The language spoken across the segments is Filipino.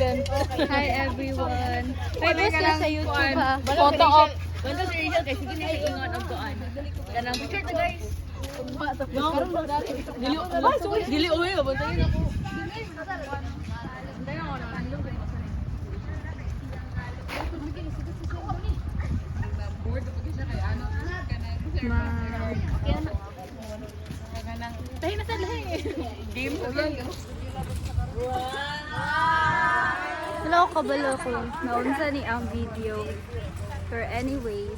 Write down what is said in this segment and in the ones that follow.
content. Hi everyone. May post ka sa YouTube ha. Photo op. Banda si Rachel guys, sige na ingon ang kuan. Kanang picture to guys. Dili uwi, bantayin ako. Tayo na sa lahi. Game ko lang. Hello, kabalo ko. Naunsa ni ang video. For anyways.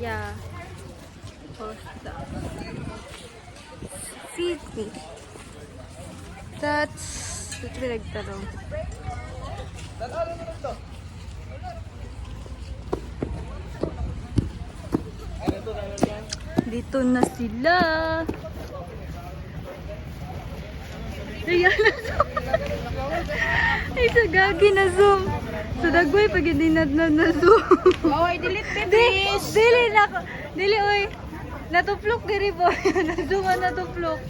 Yeah. Post that. Feed me. That's pinagtanong. Dito na sila. Ayan na zoom. Ay, sa gagi na zoom. Sa dagway pag hindi na zoom. Oh, delete baby. Dili na ko. Dili oy. Natuplok diri po. Na-zooman natuplok.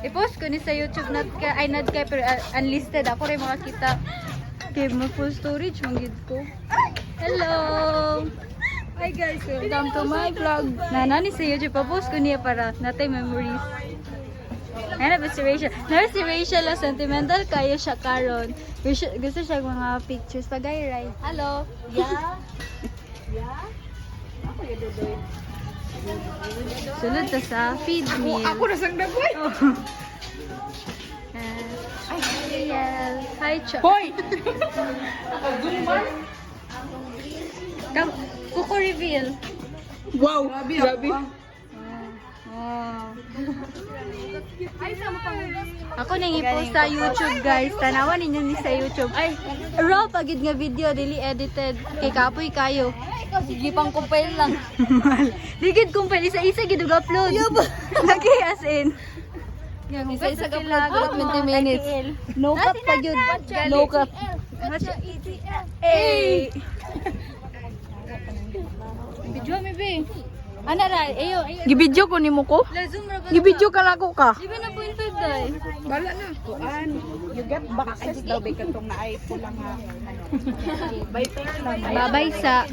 I-post ko ni sa YouTube not kay pero unlisted ako rin makakita. Kay mo full storage manggid ko. Hello. Hi guys, Welcome to my vlog. Nani sa YouTube pa-post ko niya para natay memories. Ano ba si Rachel? Si Rachel la sentimental kayo siya karon. Gusto siya mga pictures pagay right. Hello. Yeah. Yeah. Ako yung dodoy. Sunod ta sa feed me. ako na sang dagway. Hi Ariel. Hi Cha. Hoy! Kuko reveal. Wow, grabe. Oh. Ako nang i-post sa YouTube guys. Tanawan ninyo ni sa YouTube. Ay, raw pagid nga video dili edited. Kay kapoy kayo. Sige pang compile lang. Ligid kung pwede isa-isa gid upload. Lagi as in. Isa-isa upload 20 minutes. No cut pa yun. No cut. Hey! Video mi be. Ana ra, ayo. Gibidyo ko nimo ko? Zoom ra ba? Gibidyo ka lako ka. Di ba na 0.5 dai? Bala na. Kuan, you get back access daw ba katong naay pulang nga ano. By pair lang. Babay sa